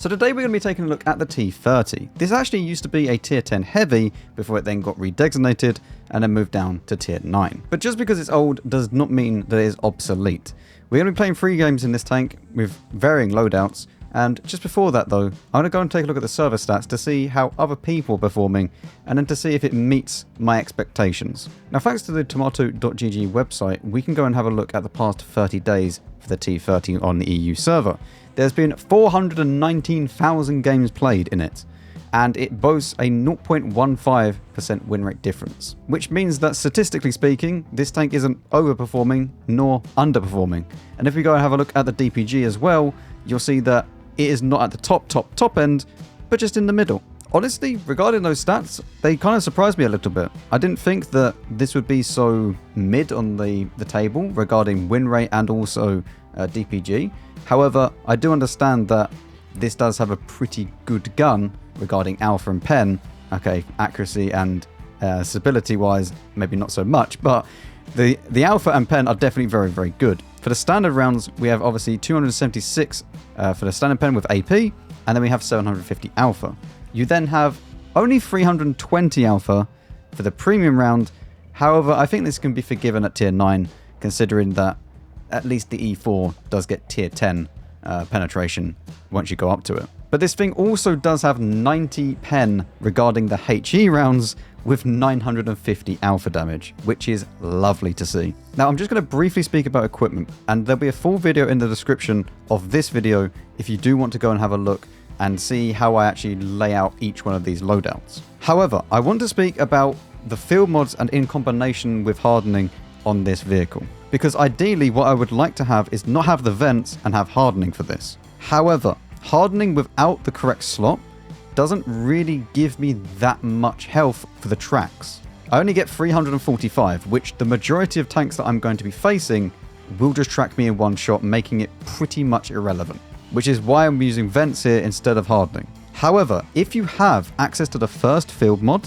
So today we're going to be taking a look at the T30. This actually used to be a tier 10 heavy before it then got redesignated and then moved down to tier 9. But just because it's old does not mean that it is obsolete. We're going to be playing 3 games in this tank with varying loadouts, and just before that though, I'm going to go and take a look at the server stats to see how other people are performing and then to see if it meets my expectations. Now thanks to the tomato.gg website, we can go and have a look at the past 30 days for the T30 on the EU server. There's been 419,000 games played in it, and it boasts a 0.15% win rate difference, which means that statistically speaking, this tank isn't overperforming nor underperforming. And if we go and have a look at the DPG as well, you'll see that it is not at the top end, but just in the middle. Honestly, regarding those stats, they kind of surprised me a little bit. I didn't think that this would be so mid on the table regarding win rate and also DPG. However, I do understand that this does have a pretty good gun regarding alpha and pen. Okay, accuracy and stability wise, maybe not so much, but the alpha and pen are definitely very, very good. For the standard rounds, we have obviously 276 for the standard pen with AP, and then we have 750 alpha. You then have only 320 alpha for the premium round. However, I think this can be forgiven at tier 9, considering that at least the E4 does get tier 10 penetration once you go up to it. But this thing also does have 90 pen regarding the HE rounds with 950 alpha damage, which is lovely to see. Now I'm just going to briefly speak about equipment, and there'll be a full video in the description of this video if you do want to go and have a look and see how I actually lay out each one of these loadouts. However, I want to speak about the field mods and in combination with hardening on this vehicle, because ideally what I would like to have is not have the vents and have hardening for this. However, hardening without the correct slot doesn't really give me that much health for the tracks. I only get 345, which the majority of tanks that I'm going to be facing will just track me in one shot, making it pretty much irrelevant, which is why I'm using vents here instead of hardening. However, if you have access to the first field mod,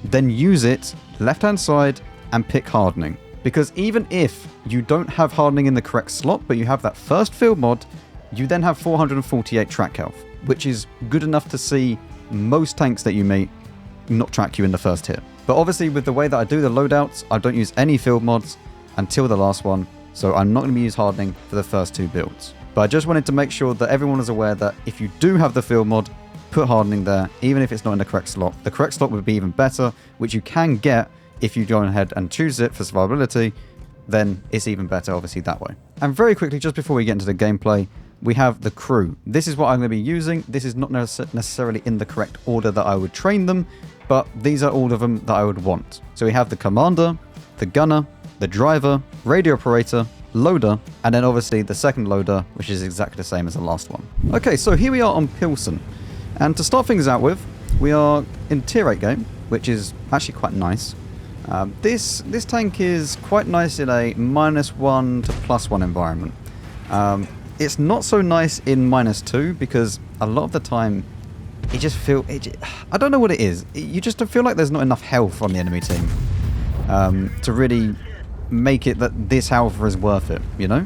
then use it left hand side and pick hardening. Because even if you don't have hardening in the correct slot, but you have that first field mod, you then have 448 track health, which is good enough to see most tanks that you meet not track you in the first hit. But obviously with the way that I do the loadouts, I don't use any field mods until the last one, so I'm not going to use hardening for the first 2 builds. But I just wanted to make sure that everyone is aware that if you do have the field mod, put hardening there, even if it's not in the correct slot. The correct slot would be even better, which you can get if you go ahead and choose it for survivability, then it's even better obviously that way. And very quickly, just before we get into the gameplay, we have the crew. This is what I'm going to be using. This is not necessarily in the correct order that I would train them, but these are all of them that I would want. So we have the commander, the gunner, the driver, radio operator, loader, and then obviously the second loader, which is exactly the same as the last one. Okay, so here we are on Pilsen. And to start things out with, we are in tier 8 game, which is actually quite nice. This tank is quite nice in a -1 to +1 environment. It's not so nice in -2 because a lot of the time it just I don't know what it is. You just don't feel like there's not enough health on the enemy team to really make it that this health is worth it, you know?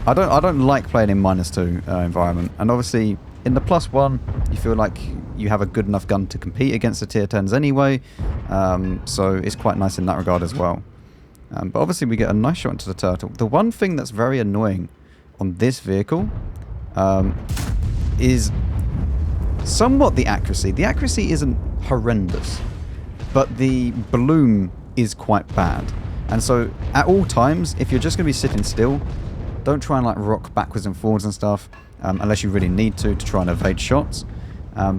I don't like playing in -2 environment, and obviously in the +1 you feel like you have a good enough gun to compete against the tier 10s anyway, so it's quite nice in that regard as well. But obviously we get a nice shot into the turtle. The one thing that's very annoying on this vehicle is somewhat the accuracy. The accuracy isn't horrendous, but the bloom is quite bad. And so at all times, if you're just going to be sitting still, don't try and like rock backwards and forwards and stuff, unless you really need to try and evade shots.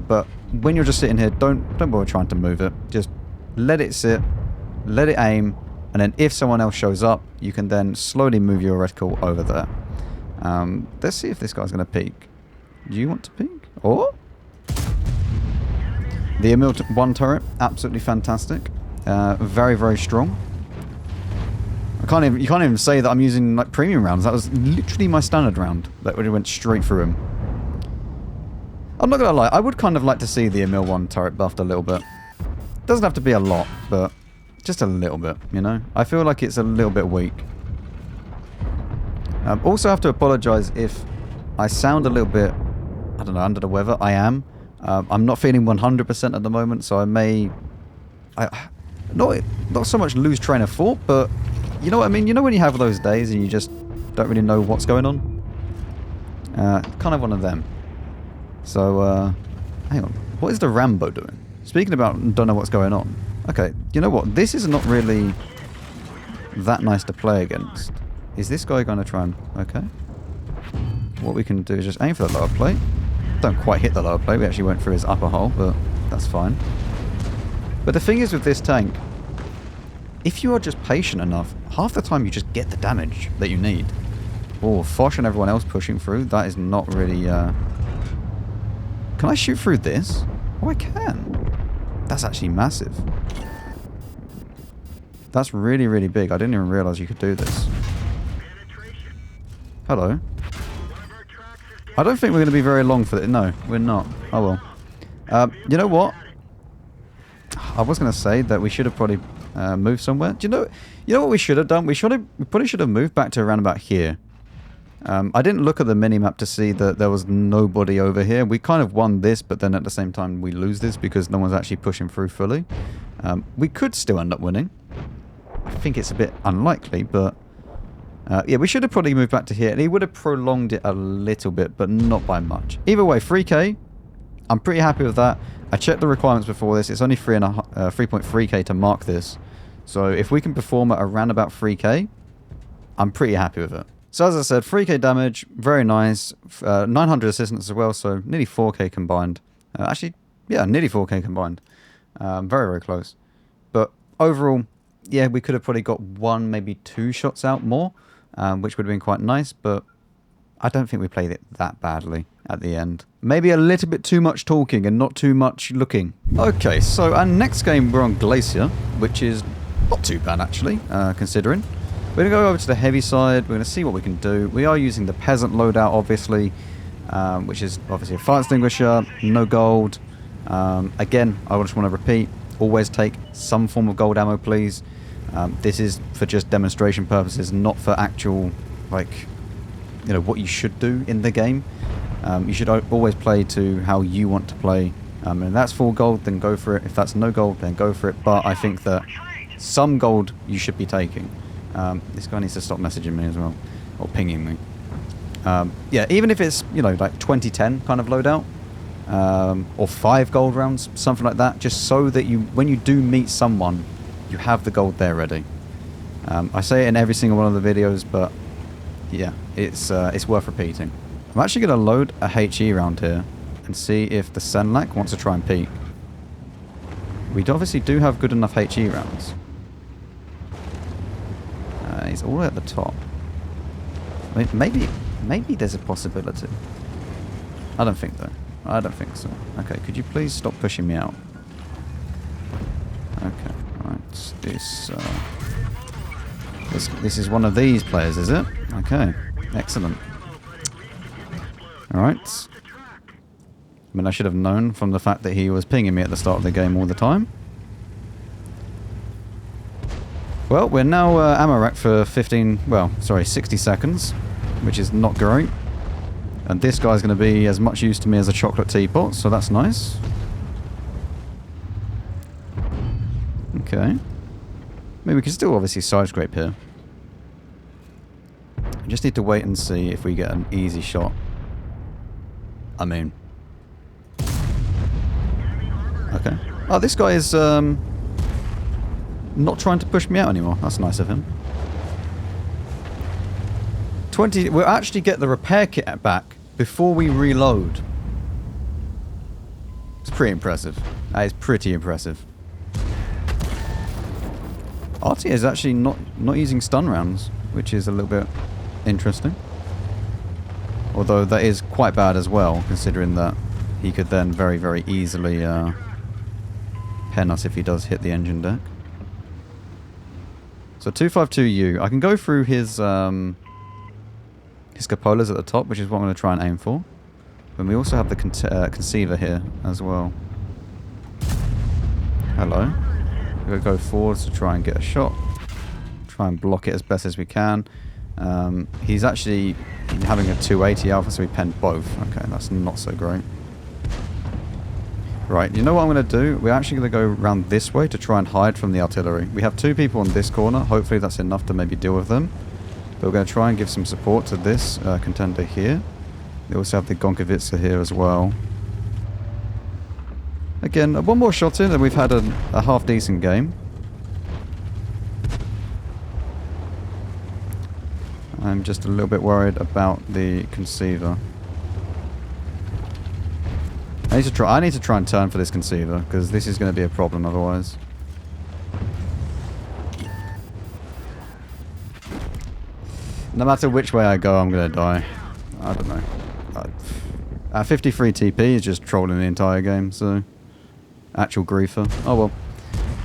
But when you're just sitting here, don't bother trying to move it. Just let it sit, let it aim, and then if someone else shows up, you can then slowly move your reticle over there. Let's see if this guy's going to peek. Do you want to peek? Or? The Emil 1 turret, absolutely fantastic. Very, very strong. You can't even say that I'm using like premium rounds. That was literally my standard round that really went straight through him. I'm not gonna lie, I would kind of like to see the Emil 1 turret buffed a little bit. Doesn't have to be a lot, but just a little bit, you know? I feel like it's a little bit weak. Also have to apologise if I sound a little bit I don't know, under the weather. I am. I'm not feeling 100% at the moment, so I may... Not so much lose train of thought, but you know what I mean? You know when you have those days and you just don't really know what's going on? Kind of one of them. So, hang on. What is the Rambo doing? Speaking about don't know what's going on. Okay, you know what? This is not really that nice to play against. Is this guy going to try and... Okay. What we can do is just aim for the lower plate. Don't quite hit the lower plate. We actually went through his upper hull, but that's fine. But the thing is with this tank, if you are just patient enough, half the time you just get the damage that you need. Oh, Foch and everyone else pushing through, that is not really... Can I shoot through this? Oh, I can. That's actually massive. That's really, really big. I didn't even realise you could do this. Hello. I don't think we're going to be very long for this. No, we're not. Oh well. You know what? I was going to say that we should have probably moved somewhere. Do you know what we should have done? We probably should have moved back to around about here. I didn't look at the minimap to see that there was nobody over here. We kind of won this, but then at the same time we lose this because no one's actually pushing through fully. We could still end up winning. I think it's a bit unlikely, but... yeah, we should have probably moved back to here. And he would have prolonged it a little bit, but not by much. Either way, 3k. I'm pretty happy with that. I checked the requirements before this. It's only 3.3k to mark this. So if we can perform at around about 3k, I'm pretty happy with it. So as I said, 3k damage, very nice. 900 assistance as well, so nearly 4k combined. Actually, yeah, nearly 4k combined. Very, very close. But overall, yeah, we could have probably got 1, maybe 2 shots out more, which would have been quite nice, but I don't think we played it that badly at the end. Maybe a little bit too much talking and not too much looking. Okay, so our next game we're on Glacier, which is not too bad actually, considering. We're going to go over to the heavy side, we're going to see what we can do. We are using the Peasant loadout, obviously, which is obviously a fire extinguisher, no gold. Again, I just want to repeat, always take some form of gold ammo, please. This is for just demonstration purposes, not for actual, like, you know, what you should do in the game. You should always play to how you want to play. And if that's full gold, then go for it. If that's no gold, then go for it. But I think that some gold you should be taking. This guy needs to stop messaging me as well, or pinging me. Yeah, even if it's, you know, like 2010 kind of loadout, or 5 gold rounds, something like that, just so that you, when you do meet someone, you have the gold there ready. I say it in every single one of the videos, but yeah, it's worth repeating. I'm actually going to load a HE round here and see if the Senlac wants to try and peek. We obviously do have good enough HE rounds. He's all the way at the top. I mean, maybe there's a possibility. I don't think though. I don't think so. Okay, could you please stop pushing me out? Okay, right. This is one of these players, is it? Okay, excellent. Alright. I mean, I should have known from the fact that he was pinging me at the start of the game all the time. Well, we're now ammo racked for 60 seconds, which is not great. And this guy's going to be as much use to me as a chocolate teapot, so that's nice. Okay. Maybe we can still obviously side scrape here. We just need to wait and see if we get an easy shot. I mean... Okay. Oh, this guy is not trying to push me out anymore. That's nice of him. 20... We'll actually get the repair kit back before we reload. It's pretty impressive. That is pretty impressive. RT is actually not using stun rounds, which is a little bit interesting. Although that is quite bad as well, considering that he could then very, very easily pen us if he does hit the engine deck. So 252U. I can go through his cupolas at the top, which is what I'm going to try and aim for. And we also have the conceiver here as well. Hello. We're going to go forwards to try and get a shot. Try and block it as best as we can. He's actually having a 280 alpha, so we penned both. Okay, that's not so great. Right, you know what I'm going to do? We're actually going to go around this way to try and hide from the artillery. We have 2 people on this corner. Hopefully that's enough to maybe deal with them. But we're going to try and give some support to this contender here. They also have the Gonkovitsa here as well. Again, one more shot in and we've had a half-decent game. I'm just a little bit worried about the conceiver. I need to try and turn for this conceiver, because this is going to be a problem otherwise. No matter which way I go, I'm going to die. I don't know. 53 TP is just trolling the entire game, so... Actual griefer. Oh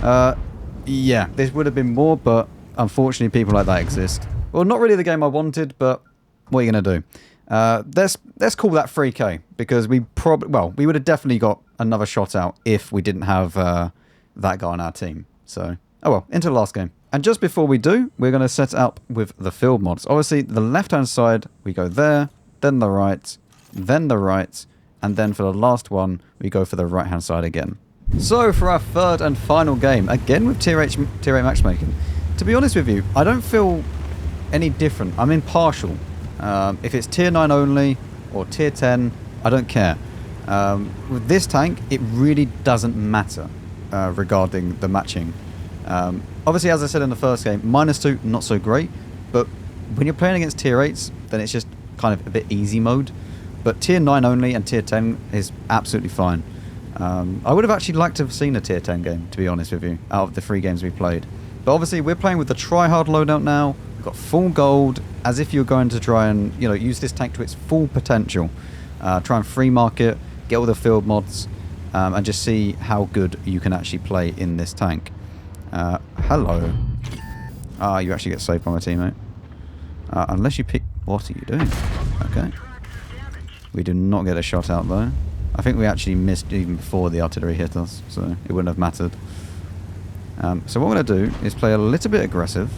well. Yeah, this would have been more, but unfortunately people like that exist. Well, not really the game I wanted, but what are you going to do? Let's call that 3k, because we would have definitely got another shot out if we didn't have that guy on our team. So, oh well, into the last game. And just before we do, we're going to set up with the field mods. Obviously, the left-hand side, we go there, then the right, and then for the last one, we go for the right-hand side again. So, for our third and final game, again with tier 8 matchmaking. To be honest with you, I don't feel any different. I'm impartial. If it's tier 9 only or tier 10, I don't care. With this tank, it really doesn't matter regarding the matching. Obviously, as I said in the first game, -2, not so great. But when you're playing against tier 8s, then it's just kind of a bit easy mode. But tier 9 only and tier 10 is absolutely fine. I would have actually liked to have seen a tier 10 game, to be honest with you, out of the 3 games we played. But obviously, we're playing with the try-hard loadout now. We've got full gold, as if you're going to try and, you know, use this tank to its full potential. Try and free market, get all the field mods, and just see how good you can actually play in this tank. Hello. Ah, you actually get saved by my teammate. Unless you pick... What are you doing? Okay. We did not get a shot out, though. I think we actually missed even before the artillery hit us, so it wouldn't have mattered. So what I'm going to do is play a little bit aggressive.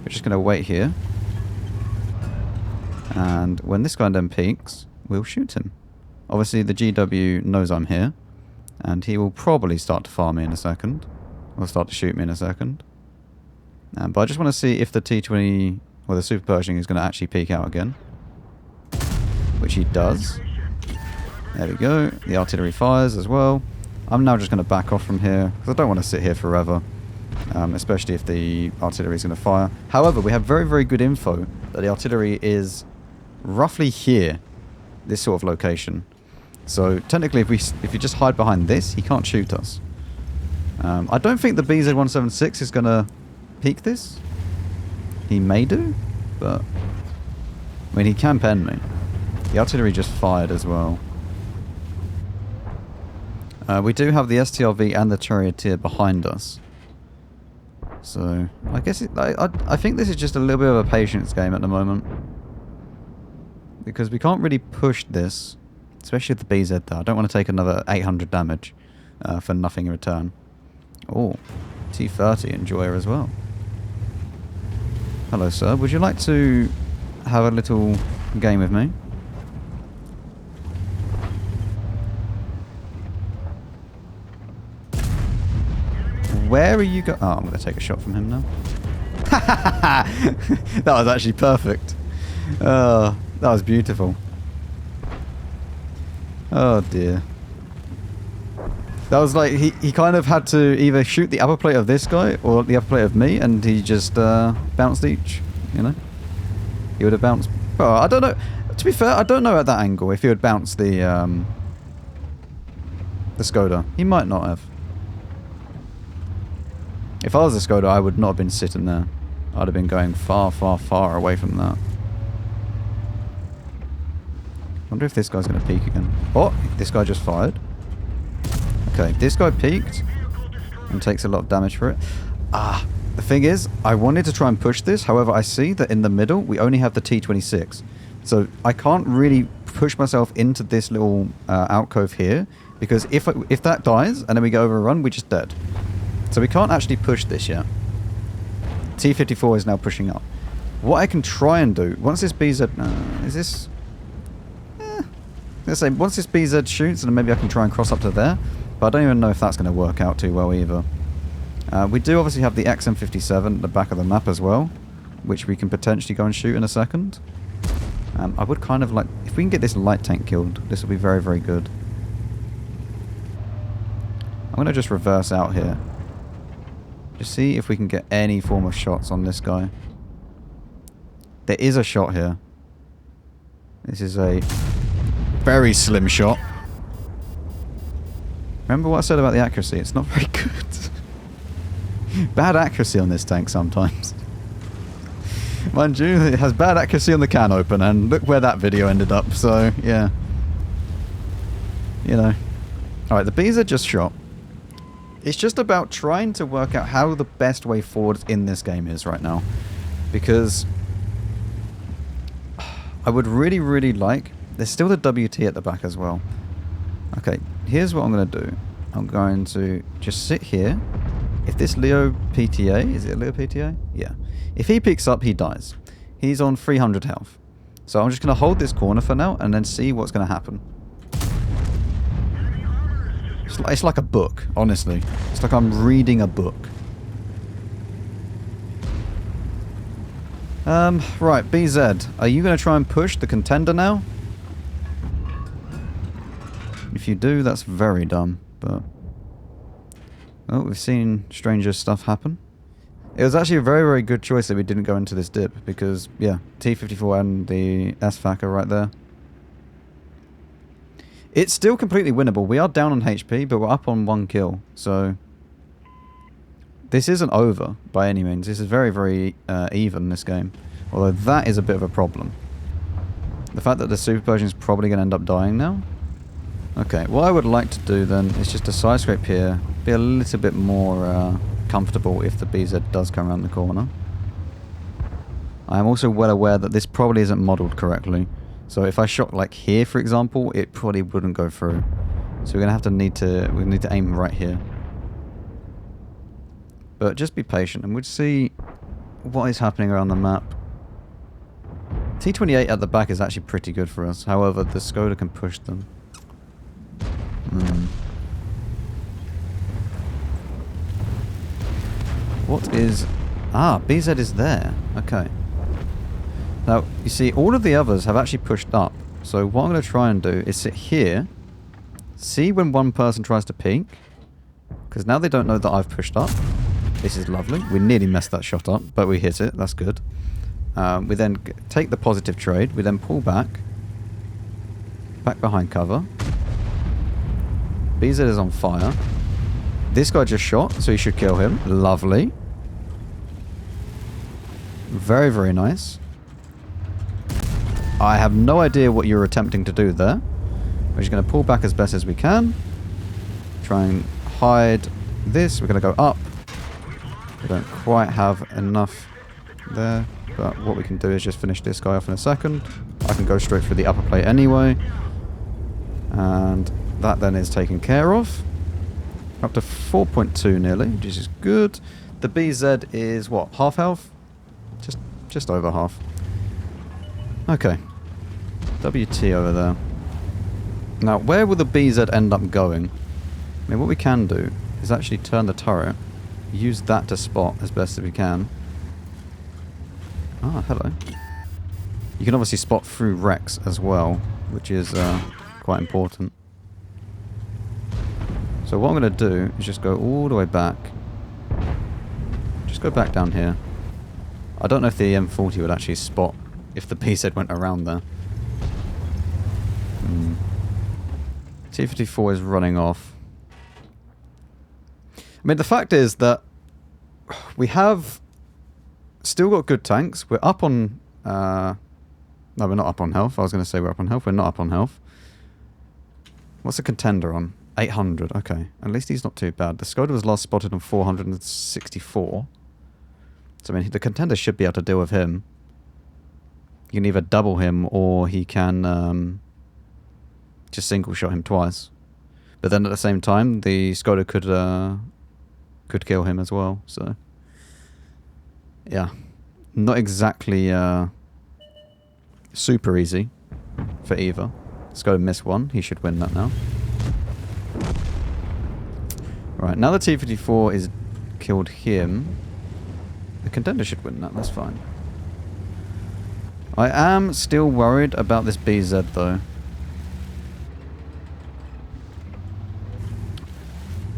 We're just going to wait here. And when this guy then peeks, we'll shoot him. Obviously, the GW knows I'm here. And he will probably start to farm me in a second. Or start to shoot me in a second. But I just want to see if the T30, or the Super Pershing, is going to actually peek out again. Which he does. There we go. The artillery fires as well. I'm now just going to back off from here, because I don't want to sit here forever. Especially if the artillery is going to fire. However, we have very, very good info that the artillery is roughly here. This sort of location. So, technically, if you just hide behind this, he can't shoot us. I don't think the BZ-176 is going to peek this. He may do, but... I mean, he can pen me. The artillery just fired as well. We do have the STRV and the Charioteer behind us. So, I guess I think this is just a little bit of a patience game at the moment. Because we can't really push this. Especially with the BZ there. I don't want to take another 800 damage for nothing in return. Oh, T30 Enjoyer as well. Hello, sir. Would you like to have a little game with me? Where are you going? Oh, I'm going to take a shot from him now. That was actually perfect. Oh, that was beautiful. Oh dear. That was like, he kind of had to either shoot the upper plate of this guy or the upper plate of me, and he just bounced each, you know? He would have bounced... Oh, I don't know. To be fair, I don't know at that angle if he would bounce the Skoda. He might not have. If I was a Skoda, I would not have been sitting there. I'd have been going far, far, far away from that. Wonder if this guy's going to peek again. Oh, this guy just fired. Okay, this guy peeked and takes a lot of damage for it. Ah, the thing is, I wanted to try and push this. However, I see that in the middle, we only have the T26. So I can't really push myself into this little alcove here. Because if that dies and then we go over a run, we're just dead. So we can't actually push this yet. T54 is now pushing up. What I can try and do, once this BZ... is this... let's say, once this BZ shoots, then maybe I can try and cross up to there. But I don't even know if that's going to work out too well either. We do obviously have the XM57 at the back of the map as well, which we can potentially go and shoot in a second. I would kind of like... if we can get this light tank killed, this will be very, very good. I'm going to just reverse out here. Just see if we can get any form of shots on this guy. There is a shot here. This is a very slim shot. Remember what I said about the accuracy? It's not very good. Bad accuracy on this tank sometimes. Mind you, it has bad accuracy on the can open, and look where that video ended up, so, yeah. You know. Alright, the bees are just shot. It's just about trying to work out how the best way forward in this game is right now. Because I would really, really like... there's still the WT at the back as well. Okay, here's what I'm going to do. I'm going to just sit here. If this Leo PTA... is it a Leo PTA? Yeah. If he picks up, he dies. He's on 300 health. So I'm just going to hold this corner for now and then see what's going to happen. It's like a book, honestly. It's like I'm reading a book. Right, BZ. Are you going to try and push the contender now? If you do, that's very dumb, but... oh, we've seen stranger stuff happen. It was actually a very, very good choice that we didn't go into this dip, because, yeah, T54 and the SFAC are right there. It's still completely winnable. We are down on HP, but we're up on 1 kill, so... this isn't over, by any means. This is very, very even, this game. Although that is a bit of a problem. The fact that the Super Persian is probably going to end up dying now. Okay, what I would like to do then is just a side scrape here. Be a little bit more comfortable if the BZ does come around the corner. I am also well aware that this probably isn't modelled correctly. So if I shot like here, for example, it probably wouldn't go through. So we're going to have to need to aim right here. But just be patient and we'll see what is happening around the map. T28 at the back is actually pretty good for us. However, the Skoda can push them. What is... ah, BZ is there. Okay. Now, you see, all of the others have actually pushed up. So what I'm going to try and do is sit here. See when one person tries to peek. Because now they don't know that I've pushed up. This is lovely. We nearly messed that shot up, but we hit it. That's good. We then take the positive trade. We then pull back. Back behind cover. BZ is on fire. This guy just shot, so you should kill him. Lovely. Very, very nice. I have no idea what you're attempting to do there. We're just going to pull back as best as we can. Try and hide this. We're going to go up. We don't quite have enough there. But what we can do is just finish this guy off in a second. I can go straight through the upper plate anyway. And that then is taken care of. Up to 4.2 nearly, which is good. The BZ is what? Half health? Just over half. Okay. WT over there. Now, where will the BZ end up going? I mean, what we can do is actually turn the turret. Use that to spot as best as we can. Ah, hello. You can obviously spot through wrecks as well, which is quite important. So what I'm going to do is just go all the way back. Just go back down here. I don't know if the M40 would actually spot if the BZ went around there. T54 is running off. I mean, the fact is that we have still got good tanks. We're up on... no, we're not up on health. I was going to say we're up on health. We're not up on health. What's the contender on? 800. Okay. At least he's not too bad. The Skoda was last spotted on 464. So, I mean, the contender should be able to deal with him. You can either double him or he can just single shot him twice. But then at the same time, the Skoda could kill him as well. So, yeah. Not exactly super easy for either. Let's go miss one. He should win that now. Right, now the T-54 is killed him. The contender should win that, that's fine. I am still worried about this BZ though.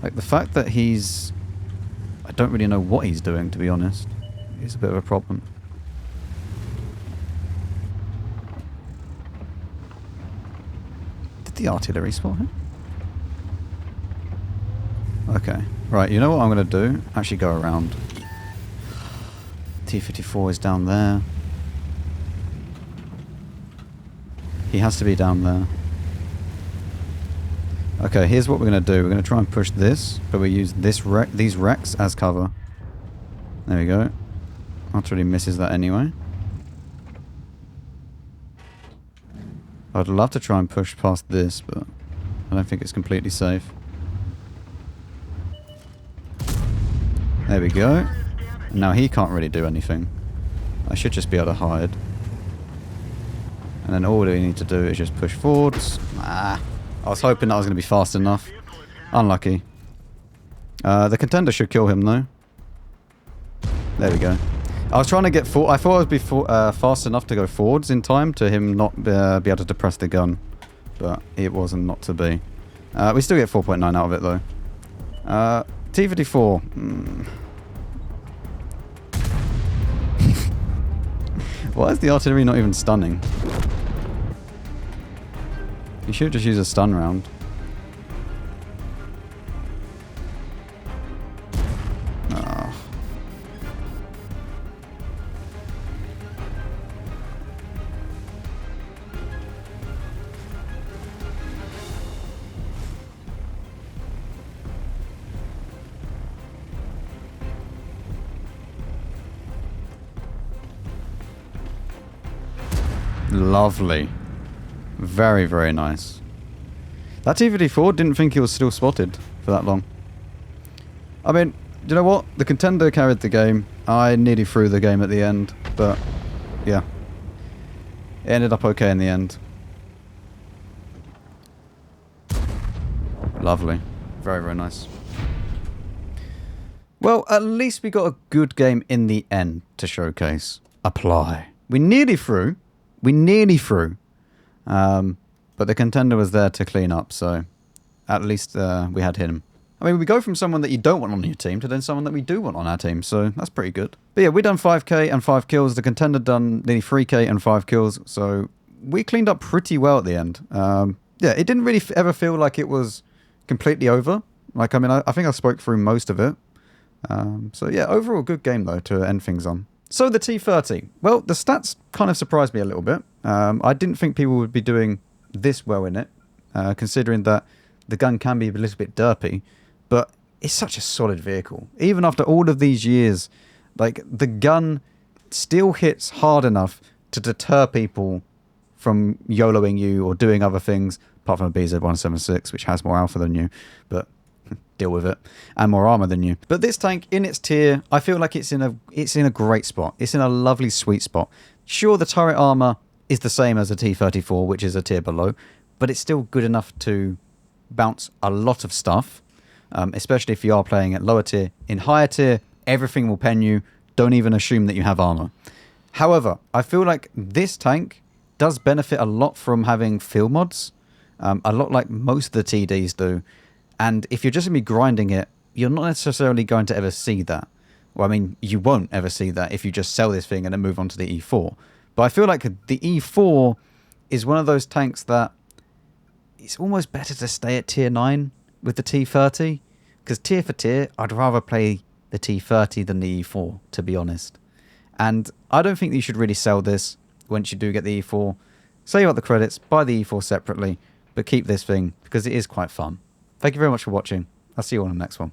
Like the fact that he's... I don't really know what he's doing, to be honest. It's a bit of a problem. Did the artillery spot him? Okay. Right, you know what I'm going to do? Actually go around. T-54 is down there. He has to be down there. Okay, here's what we're going to do. We're going to try and push this, but we use these wrecks as cover. There we go. Artillery misses that anyway. I'd love to try and push past this, but I don't think it's completely safe. There we go. Now he can't really do anything. I should just be able to hide. And then all we need to do is just push forwards. Ah, I was hoping that was going to be fast enough. Unlucky. The contender should kill him though. There we go. I was trying to get forward. I thought I would be fast enough to go forwards in time to him not be able to depress the gun. But it wasn't not to be. We still get 4.9 out of it though. T-54. Why is the artillery not even stunning? You should just use a stun round. Oh. Lovely. Very, very nice. That T-54 didn't think he was still spotted for that long. I mean, do you know what? The contender carried the game. I nearly threw the game at the end, but yeah. It ended up okay in the end. Lovely. Very, very nice. Well, at least we got a good game in the end to showcase. Apply. We nearly threw. We nearly threw. But the contender was there to clean up, so at least we had him. I mean, we go from someone that you don't want on your team to then someone that we do want on our team, so that's pretty good. But yeah, we done 5k and 5 kills. The contender done nearly 3k and 5 kills, so we cleaned up pretty well at the end. Yeah, it didn't really ever feel like it was completely over. Like, I mean, I think I spoke through most of it. So yeah, overall good game though to end things on. So the T30. Well, the stats kind of surprised me a little bit. I didn't think people would be doing this well in it, considering that the gun can be a little bit derpy, but it's such a solid vehicle. Even after all of these years, like, the gun still hits hard enough to deter people from YOLOing you or doing other things, apart from a BZ-176, which has more alpha than you, but deal with it, and more armor than you. But this tank, in its tier, I feel like it's in a great spot. It's in a lovely sweet spot. Sure, the turret armor is the same as a T-34, which is a tier below, but it's still good enough to bounce a lot of stuff, especially if you are playing at lower tier. In higher tier, everything will pen you. Don't even assume that you have armor. However, I feel like this tank does benefit a lot from having field mods, a lot like most of the TDs do. And if you're just going to be grinding it, you're not necessarily going to ever see that. Well, I mean, you won't ever see that if you just sell this thing and then move on to the E4. But I feel like the E4 is one of those tanks that it's almost better to stay at tier 9 with the T30. Because tier for tier, I'd rather play the T30 than the E4, to be honest. And I don't think you should really sell this once you do get the E4. Save out the credits, buy the E4 separately, but keep this thing because it is quite fun. Thank you very much for watching. I'll see you on the next one.